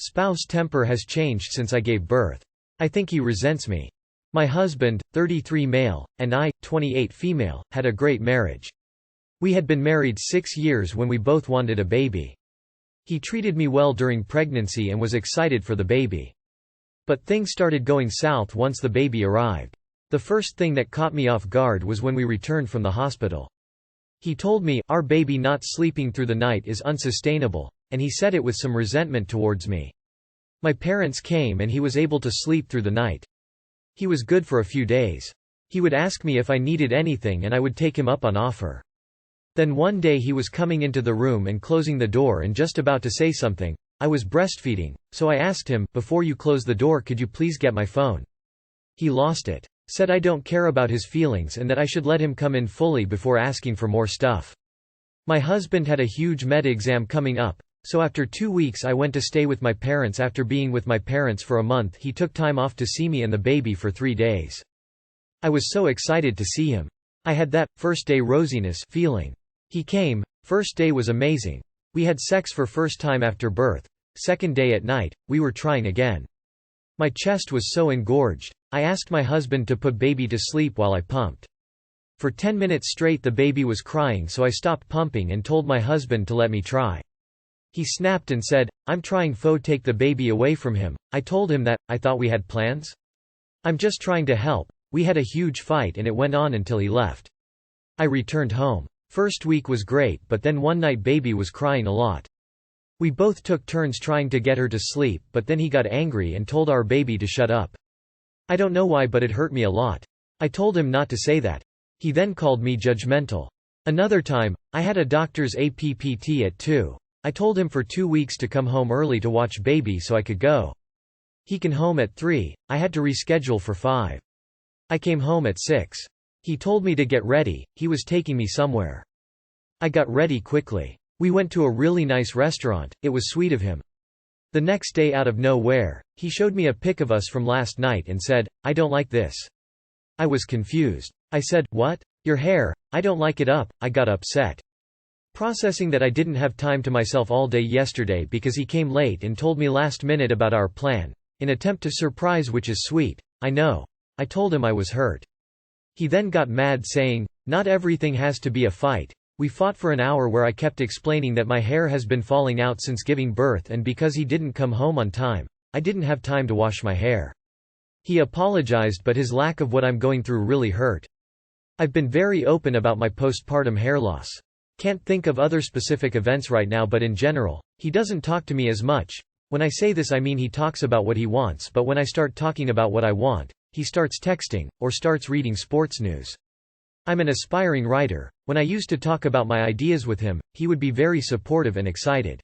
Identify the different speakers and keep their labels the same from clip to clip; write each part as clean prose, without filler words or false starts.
Speaker 1: Spouse temper has changed since I gave birth. I think he resents me. My husband, 33 male, and I, 28 female, had a great marriage. We had been married 6 years when we both wanted a baby. He treated me well during pregnancy and was excited for the baby. But things started going south once the baby arrived. The first thing that caught me off guard was when we returned from the hospital. He told me, "Our baby not sleeping through the night is unsustainable," and he said it with some resentment towards me. My parents came and he was able to sleep through the night. He was good for a few days. He would ask me if I needed anything and I would take him up on offer. Then one day he was coming into the room and closing the door and just about to say something. I was breastfeeding, so I asked him, "Before you close the door, could you please get my phone?" He lost it. Said I don't care about his feelings and that I should let him come in fully before asking for more stuff. My husband had a huge med exam coming up, so after 2 weeks I went to stay with my parents. After being with my parents for a month, he took time off to see me and the baby for 3 days. I was so excited to see him. I had that first day rosiness feeling. He came. First day was amazing. We had sex for first time after birth. Second day at night, we were trying again. My chest was so engorged. I asked my husband to put baby to sleep while I pumped. For 10 minutes straight the baby was crying, so I stopped pumping and told my husband to let me try. He snapped and said, "I'm trying take the baby away from him." I told him that, I thought we had plans. "I'm just trying to help." We had a huge fight and it went on until he left. I returned home. First week was great, but then one night baby was crying a lot. We both took turns trying to get her to sleep, but then he got angry and told our baby to shut up. I don't know why, but it hurt me a lot. I told him not to say that. He then called me judgmental. Another time, I had a doctor's appointment at 2. I told him for 2 weeks to come home early to watch baby so I could go. He came home at 3, I had to reschedule for 5. I came home at 6. He told me to get ready, he was taking me somewhere. I got ready quickly. We went to a really nice restaurant, it was sweet of him. The next day out of nowhere, he showed me a pic of us from last night and said, "I don't like this." I was confused. I said, "What? Your hair, I don't like it up." I got upset. Processing that I didn't have time to myself all day yesterday because he came late and told me last minute about our plan, in attempt to surprise, which is sweet. I know. I told him I was hurt. He then got mad saying, "Not everything has to be a fight." We fought for an hour where I kept explaining that my hair has been falling out since giving birth, and because he didn't come home on time, I didn't have time to wash my hair. He apologized, but his lack of what I'm going through really hurt. I've been very open about my postpartum hair loss. Can't think of other specific events right now, but in general, he doesn't talk to me as much. When I say this I mean he talks about what he wants, but when I start talking about what I want, he starts texting, or starts reading sports news. I'm an aspiring writer. When I used to talk about my ideas with him, he would be very supportive and excited.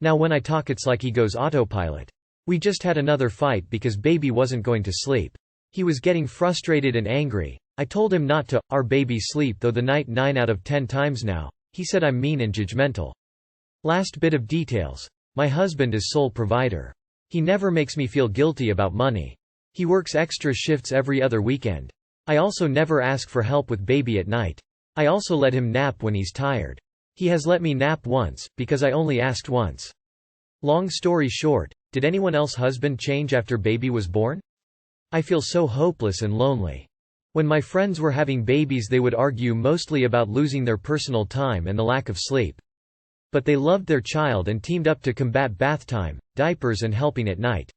Speaker 1: Now when I talk it's like he goes autopilot. We just had another fight because baby wasn't going to sleep. He was getting frustrated and angry. I told him not to, our baby sleep though the night 9 out of 10 times now. He said I'm mean and judgmental. Last bit of details. My husband is sole provider. He never makes me feel guilty about money. He works extra shifts every other weekend. I also never ask for help with baby at night. I also let him nap when he's tired. He has let me nap once, because I only asked once. Long story short, did anyone else's husband change after baby was born? I feel so hopeless and lonely. When my friends were having babies they would argue mostly about losing their personal time and the lack of sleep. But they loved their child and teamed up to combat bath time, diapers and helping at night.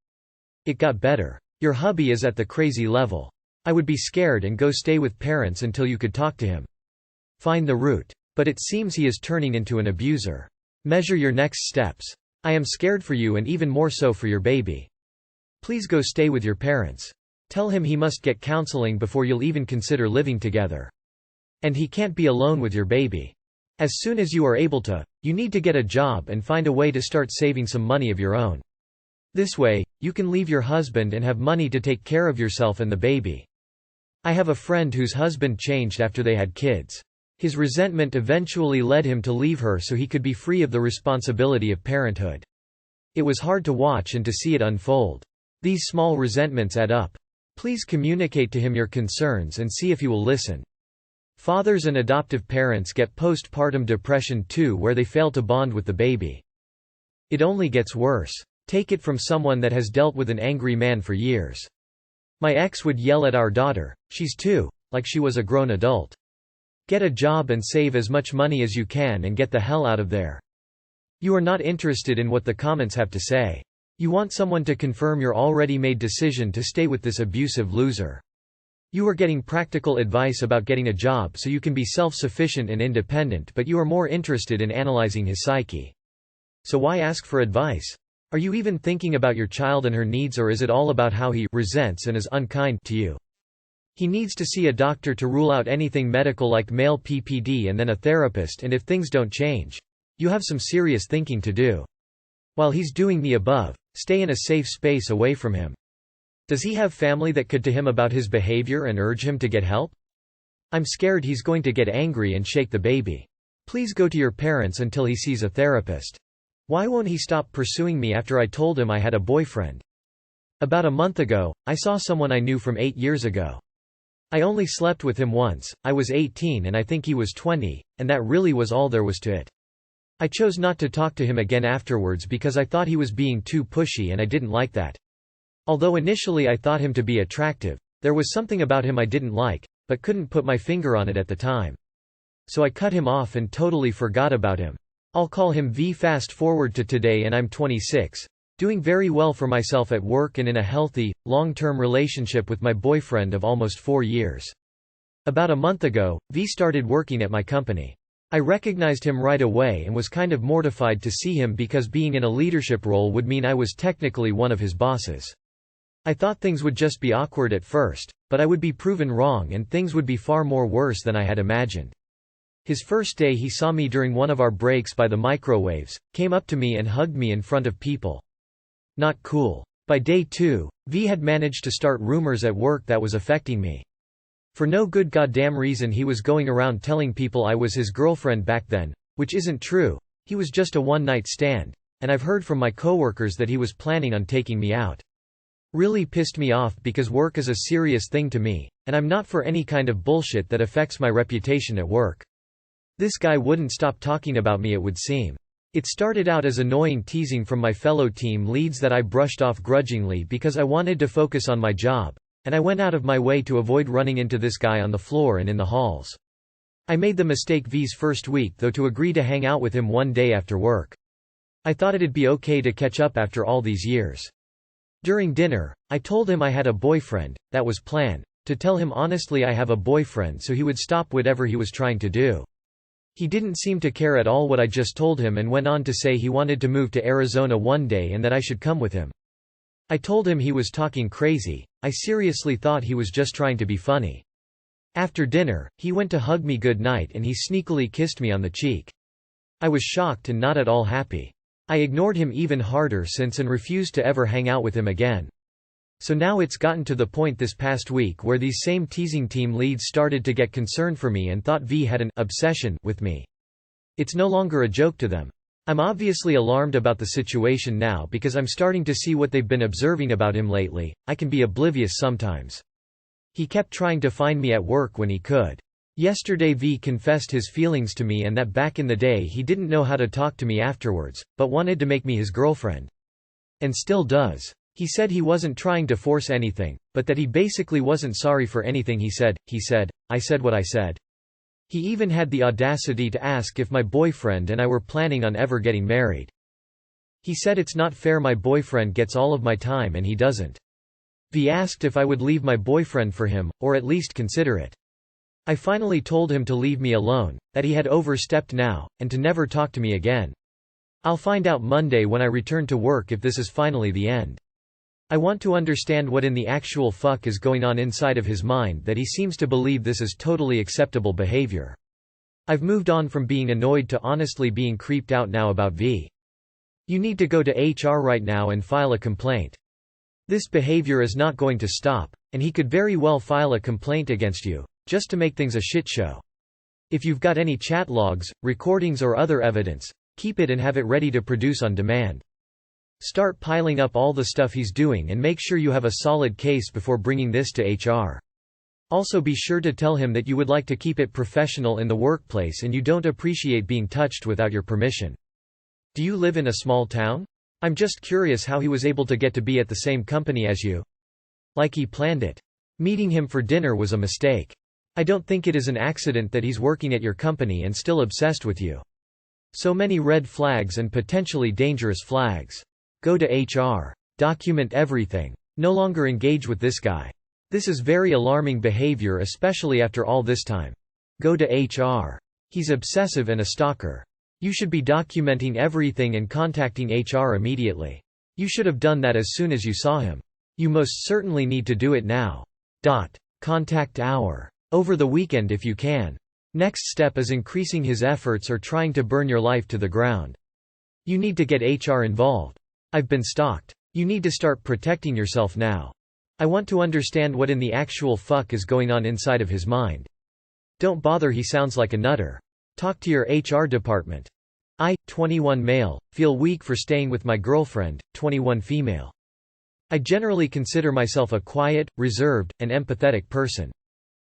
Speaker 1: It got better. Your hubby is at the crazy level. I would be scared and go stay with parents until you could talk to him. Find the root. But it seems he is turning into an abuser. Measure your next steps. I am scared for you and even more so for your baby. Please go stay with your parents. Tell him he must get counseling before you'll even consider living together. And he can't be alone with your baby. As soon as you are able to, you need to get a job and find a way to start saving some money of your own. This way, you can leave your husband and have money to take care of yourself and the baby. I have a friend whose husband changed after they had kids. His resentment eventually led him to leave her so he could be free of the responsibility of parenthood. It was hard to watch and to see it unfold. These small resentments add up. Please communicate to him your concerns and see if he will listen. Fathers and adoptive parents get postpartum depression too, where they fail to bond with the baby. It only gets worse. Take it from someone that has dealt with an angry man for years. My ex would yell at our daughter, she's 2, like she was a grown adult. Get a job and save as much money as you can and get the hell out of there. You are not interested in what the comments have to say. You want someone to confirm your already made decision to stay with this abusive loser. You are getting practical advice about getting a job so you can be self-sufficient and independent, but you are more interested in analyzing his psyche. So why ask for advice? Are you even thinking about your child and her needs, or is it all about how he resents and is unkind to you? He needs to see a doctor to rule out anything medical like male PPD and then a therapist, and if things don't change, you have some serious thinking to do. While he's doing the above, stay in a safe space away from him. Does he have family that could to him about his behavior and urge him to get help? I'm scared he's going to get angry and shake the baby. Please go to your parents until he sees a therapist. Why won't he stop pursuing me after I told him I had a boyfriend? About a month ago, I saw someone I knew from 8 years ago. I only slept with him once. I was 18 and I think he was 20, and that really was all there was to it. I chose not to talk to him again afterwards because I thought he was being too pushy and I didn't like that. Although initially I thought him to be attractive, there was something about him I didn't like, but couldn't put my finger on it at the time. So I cut him off and totally forgot about him. I'll call him V. Fast forward to today and I'm 26. Doing very well for myself at work and in a healthy, long-term relationship with my boyfriend of almost 4 years. About a month ago, V started working at my company. I recognized him right away and was kind of mortified to see him because being in a leadership role would mean I was technically one of his bosses. I thought things would just be awkward at first, but I would be proven wrong and things would be far more worse than I had imagined. His first day he saw me during one of our breaks by the microwaves, came up to me and hugged me in front of people. Not cool. By day 2, V had managed to start rumors at work that was affecting me. For no good goddamn reason he was going around telling people I was his girlfriend back then, which isn't true. He was just a one-night stand, and I've heard from my coworkers that he was planning on taking me out. Really pissed me off because work is a serious thing to me, and I'm not for any kind of bullshit that affects my reputation at work. This guy wouldn't stop talking about me, it would seem. It started out as annoying teasing from my fellow team leads that I brushed off grudgingly because I wanted to focus on my job, and I went out of my way to avoid running into this guy on the floor and in the halls. I made the mistake V's first week though to agree to hang out with him one day after work. I thought it'd be okay to catch up after all these years. During dinner, I told him I had a boyfriend. That was planned, to tell him honestly I have a boyfriend so he would stop whatever he was trying to do. He didn't seem to care at all what I just told him and went on to say he wanted to move to Arizona one day and that I should come with him. I told him he was talking crazy. I seriously thought he was just trying to be funny. After dinner, he went to hug me good night and he sneakily kissed me on the cheek. I was shocked and not at all happy. I ignored him even harder since and refused to ever hang out with him again. So now it's gotten to the point this past week where these same teasing team leads started to get concerned for me and thought V had an obsession with me. It's no longer a joke to them. I'm obviously alarmed about the situation now because I'm starting to see what they've been observing about him lately. I can be oblivious sometimes. He kept trying to find me at work when he could. Yesterday V confessed his feelings to me and that back in the day he didn't know how to talk to me afterwards, but wanted to make me his girlfriend. And still does. He said he wasn't trying to force anything, but that he basically wasn't sorry for anything he said. I said what I said. He even had the audacity to ask if my boyfriend and I were planning on ever getting married. He said it's not fair my boyfriend gets all of my time and he doesn't. V asked if I would leave my boyfriend for him, or at least consider it. I finally told him to leave me alone, that he had overstepped now, and to never talk to me again. I'll find out Monday when I return to work if this is finally the end. I want to understand what in the actual fuck is going on inside of his mind that he seems to believe this is totally acceptable behavior. I've moved on from being annoyed to honestly being creeped out now about V. You need to go to HR right now and file a complaint. This behavior is not going to stop, and he could very well file a complaint against you, just to make things a shit show. If you've got any chat logs, recordings or other evidence, keep it and have it ready to produce on demand. Start piling up all the stuff he's doing and make sure you have a solid case before bringing this to HR. Also be sure to tell him that you would like to keep it professional in the workplace and you don't appreciate being touched without your permission. Do you live in a small town? I'm just curious how he was able to get to be at the same company as you. Like he planned it. Meeting him for dinner was a mistake. I don't think it is an accident that he's working at your company and still obsessed with you. So many red flags and potentially dangerous flags. Go to HR. Document everything. No longer engage with this guy. This is very alarming behavior, especially after all this time. Go to HR. He's obsessive and a stalker. You should be documenting everything and contacting HR immediately. You should have done that as soon as you saw him. You most certainly need to do it now. Contact hour. Over the weekend if you can. Next step is increasing his efforts or trying to burn your life to the ground. You need to get HR involved. I've been stalked. You need to start protecting yourself now. I want to understand what in the actual fuck is going on inside of his mind. Don't bother, he sounds like a nutter. Talk to your HR department. I, 21 male, feel weak for staying with my girlfriend, 21 female. I generally consider myself a quiet, reserved, and empathetic person.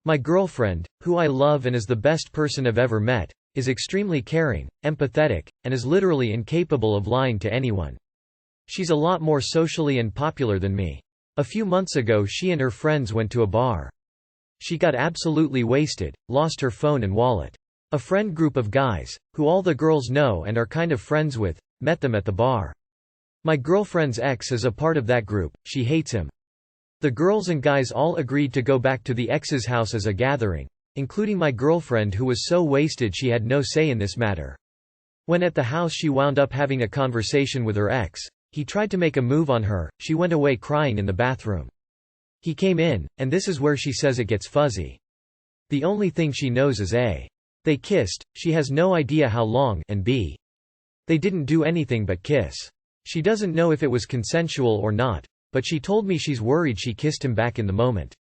Speaker 1: My girlfriend, who I love and is the best person I've ever met, is extremely caring, empathetic, and is literally incapable of lying to anyone. She's a lot more socially and popular than me. A few months ago she and her friends went to a bar. She got absolutely wasted, lost her phone and wallet. A friend group of guys, who all the girls know and are kind of friends with, met them at the bar. My girlfriend's ex is a part of that group, she hates him. The girls and guys all agreed to go back to the ex's house as a gathering, including my girlfriend who was so wasted she had no say in this matter. When at the house she wound up having a conversation with her ex. He tried to make a move on her, she went away crying in the bathroom. He came in, and this is where she says it gets fuzzy. The only thing she knows is A. They kissed, she has no idea how long, and B. They didn't do anything but kiss. She doesn't know if it was consensual or not, but she told me she's worried she kissed him back in the moment.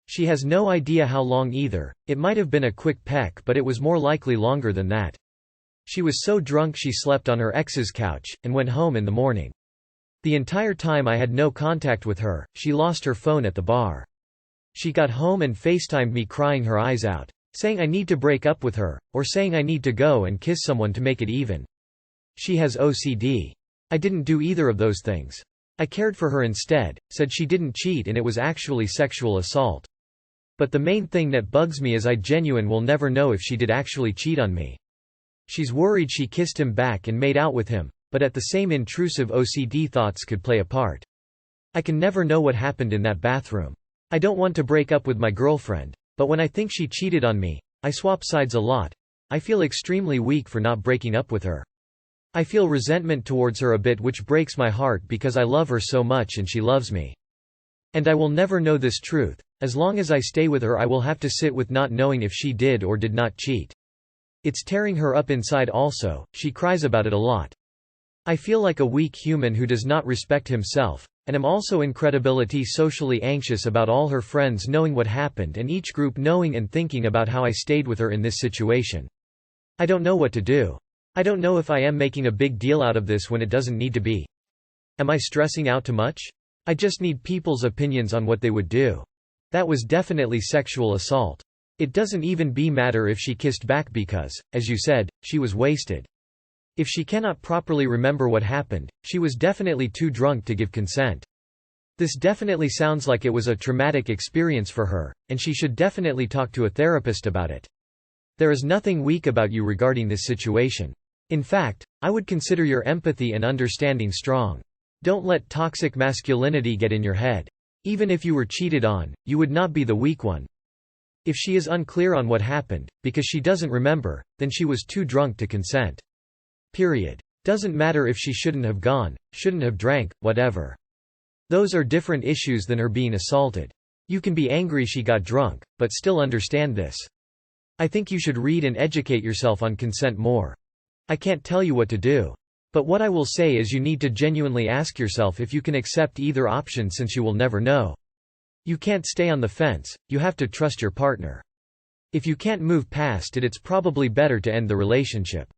Speaker 1: She has no idea how long either, it might have been a quick peck but it was more likely longer than that. She was so drunk she slept on her ex's couch, and went home in the morning. The entire time I had no contact with her, she lost her phone at the bar. She got home and FaceTimed me crying her eyes out, saying I need to break up with her, or saying I need to go and kiss someone to make it even. She has OCD. I didn't do either of those things. I cared for her instead, said she didn't cheat and it was actually sexual assault. But the main thing that bugs me is I genuinely will never know if she did actually cheat on me. She's worried she kissed him back and made out with him, but at the same intrusive OCD thoughts could play a part. I can never know what happened in that bathroom. I don't want to break up with my girlfriend, but when I think she cheated on me, I swap sides a lot. I feel extremely weak for not breaking up with her. I feel resentment towards her a bit, which breaks my heart because I love her so much and she loves me. And I will never know this truth. As long as I stay with her I will have to sit with not knowing if she did or did not cheat. It's tearing her up inside also, she cries about it a lot. I feel like a weak human who does not respect himself, and am also incredibly socially anxious about all her friends knowing what happened and each group knowing and thinking about how I stayed with her in this situation. I don't know what to do. I don't know if I am making a big deal out of this when it doesn't need to be. Am I stressing out too much? I just need people's opinions on what they would do. That was definitely sexual assault. It doesn't even matter if she kissed back because, as you said, she was wasted. If she cannot properly remember what happened, she was definitely too drunk to give consent. This definitely sounds like it was a traumatic experience for her, and she should definitely talk to a therapist about it. There is nothing weak about you regarding this situation. In fact, I would consider your empathy and understanding strong. Don't let toxic masculinity get in your head. Even if you were cheated on, you would not be the weak one. If she is unclear on what happened, because she doesn't remember, then she was too drunk to consent. Period. Doesn't matter if she shouldn't have gone, shouldn't have drank, whatever. Those are different issues than her being assaulted. You can be angry she got drunk, but still understand this. I think you should read and educate yourself on consent more. I can't tell you what to do. But what I will say is you need to genuinely ask yourself if you can accept either option, since you will never know. You can't stay on the fence, you have to trust your partner. If you can't move past it, it's probably better to end the relationship.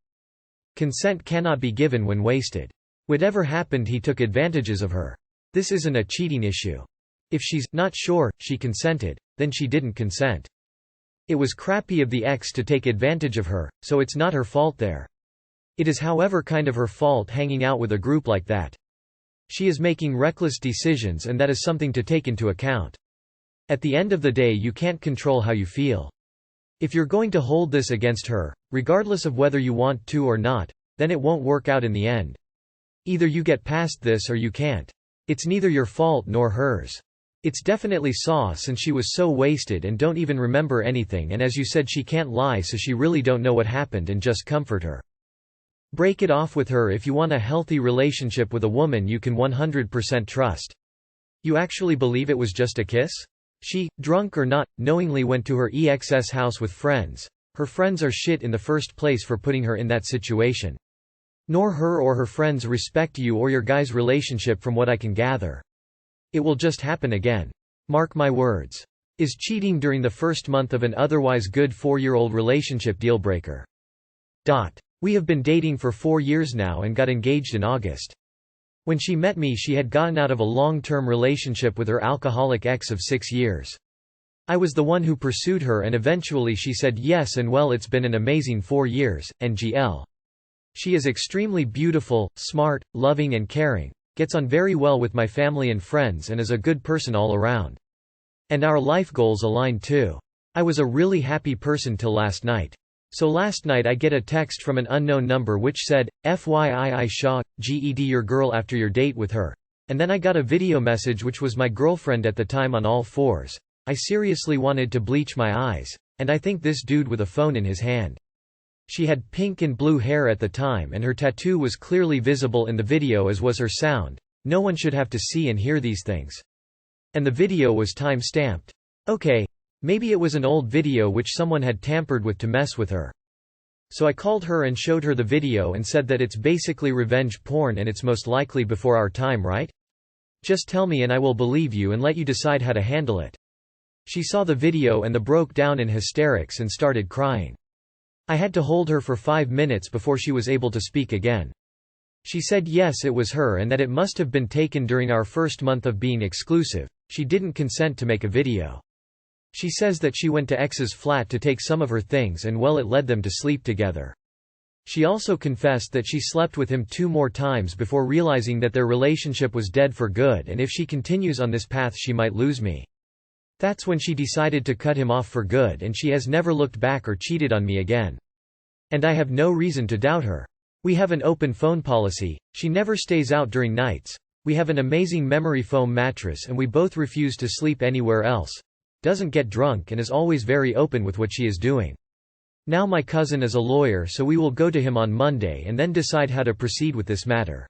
Speaker 1: Consent cannot be given when wasted. Whatever happened, he took advantages of her. This isn't a cheating issue. If she's not sure she consented, then she didn't consent. It was crappy of the ex to take advantage of her, so it's not her fault there. It is however kind of her fault hanging out with a group like that. She is making reckless decisions and that is something to take into account. At the end of the day you can't control how you feel. If you're going to hold this against her, regardless of whether you want to or not, then it won't work out in the end. Either you get past this or you can't. It's neither your fault nor hers. It's definitely Saw since she was so wasted and don't even remember anything, and as you said she can't lie, so she really don't know what happened, and just comfort her. Break it off with her if you want a healthy relationship with a woman you can 100% trust. You actually believe it was just a kiss? She, drunk or not, knowingly went to her ex's house with friends. Her friends are shit in the first place for putting her in that situation. Nor her or her friends respect you or your guy's relationship from what I can gather. It will just happen again. Mark my words. Is cheating during the first month of an otherwise good 4-year-old relationship dealbreaker? We have been dating for 4 years now and got engaged in August. When she met me she had gotten out of a long-term relationship with her alcoholic ex of 6 years. I was the one who pursued her and eventually she said yes, and well, it's been an amazing 4 years, NGL. She is extremely beautiful, smart, loving and caring, gets on very well with my family and friends, and is a good person all around. And our life goals align too. I was a really happy person till last night. So last night I get a text from an unknown number which said, "FYI Shaw, GED your girl after your date with her." And then I got a video message which was my girlfriend at the time on all fours. I seriously wanted to bleach my eyes. And I think this dude with a phone in his hand. She had pink and blue hair at the time and her tattoo was clearly visible in the video, as was her sound. No one should have to see and hear these things. And the video was time-stamped. Okay. Maybe it was an old video which someone had tampered with to mess with her. So I called her and showed her the video and said that it's basically revenge porn and it's most likely before our time, right? Just tell me and I will believe you and let you decide how to handle it. She saw the video and broke down in hysterics and started crying. I had to hold her for 5 minutes before she was able to speak again. She said yes, it was her and that it must have been taken during our first month of being exclusive. She didn't consent to make a video. She says that she went to ex's flat to take some of her things and well, it led them to sleep together. She also confessed that she slept with him 2 more times before realizing that their relationship was dead for good, and if she continues on this path she might lose me. That's when she decided to cut him off for good, and she has never looked back or cheated on me again. And I have no reason to doubt her. We have an open phone policy, she never stays out during nights, we have an amazing memory foam mattress and we both refuse to sleep anywhere else. Doesn't get drunk and is always very open with what she is doing. Now my cousin is a lawyer, so we will go to him on Monday and then decide how to proceed with this matter.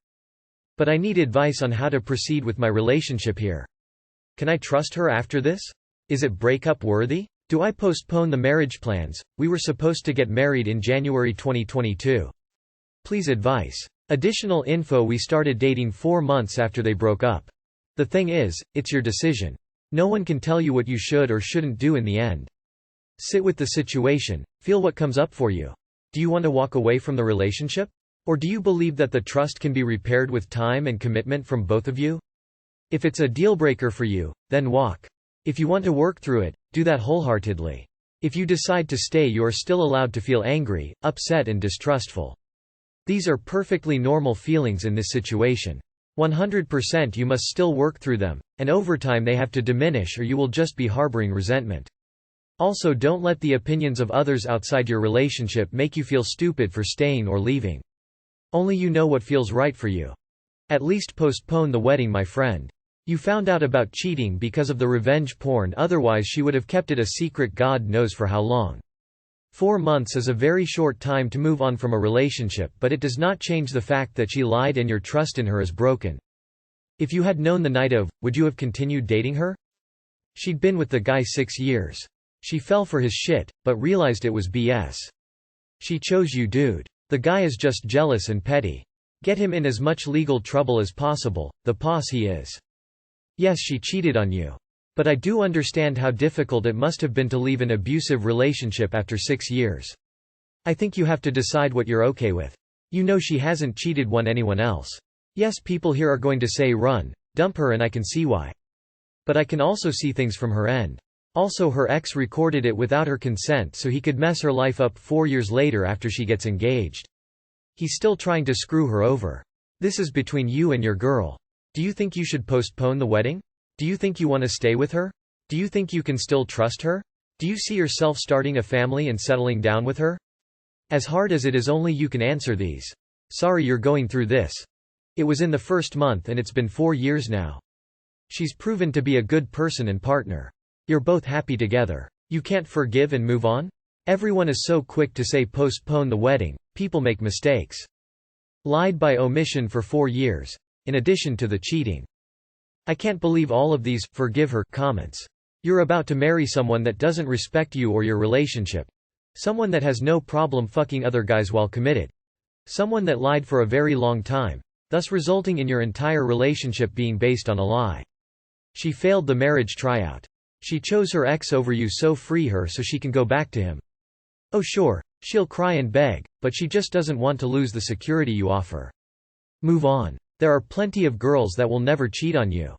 Speaker 1: But I need advice on how to proceed with my relationship here. Can I trust her after this? Is it breakup worthy? Do I postpone the marriage plans? We were supposed to get married in January 2022. Please advice. Additional info: we started dating 4 months after they broke up. The thing is, it's your decision. No one can tell you what you should or shouldn't do in the end. Sit with the situation, feel what comes up for you. Do you want to walk away from the relationship? Or do you believe that the trust can be repaired with time and commitment from both of you? If it's a deal-breaker for you, then walk. If you want to work through it, do that wholeheartedly. If you decide to stay, you are still allowed to feel angry, upset and distrustful. These are perfectly normal feelings in this situation. 100% you must still work through them, and over time they have to diminish or you will just be harboring resentment. Also, don't let the opinions of others outside your relationship make you feel stupid for staying or leaving. Only you know what feels right for you. At least postpone the wedding, my friend. You found out about cheating because of the revenge porn, otherwise she would have kept it a secret God knows for how long. 4 months is a very short time to move on from a relationship, but it does not change the fact that she lied and your trust in her is broken. If you had known the night of, would you have continued dating her? She'd been with the guy 6 years. She fell for his shit, but realized it was BS. She chose you, dude. The guy is just jealous and petty. Get him in as much legal trouble as possible, the boss he is. Yes, she cheated on you. But I do understand how difficult it must have been to leave an abusive relationship after 6 years. I think you have to decide what you're okay with. You know she hasn't cheated on anyone else. Yes, people here are going to say run, dump her, and I can see why. But I can also see things from her end. Also, her ex recorded it without her consent so he could mess her life up 4 years later after she gets engaged. He's still trying to screw her over. This is between you and your girl. Do you think you should postpone the wedding? Do you think you want to stay with her? Do you think you can still trust her? Do you see yourself starting a family and settling down with her? As hard as it is, only you can answer these. Sorry you're going through this. It was in the first month and it's been 4 years now. She's proven to be a good person and partner. You're both happy together. You can't forgive and move on? Everyone is so quick to say postpone the wedding. People make mistakes. Lied by omission for 4 years. In addition to the cheating. I can't believe all of these forgive her comments. You're about to marry someone that doesn't respect you or your relationship. Someone that has no problem fucking other guys while committed. Someone that lied for a very long time, thus resulting in your entire relationship being based on a lie. She failed the marriage tryout. She chose her ex over you, so free her so she can go back to him. Oh sure, she'll cry and beg, but she just doesn't want to lose the security you offer. Move on. There are plenty of girls that will never cheat on you.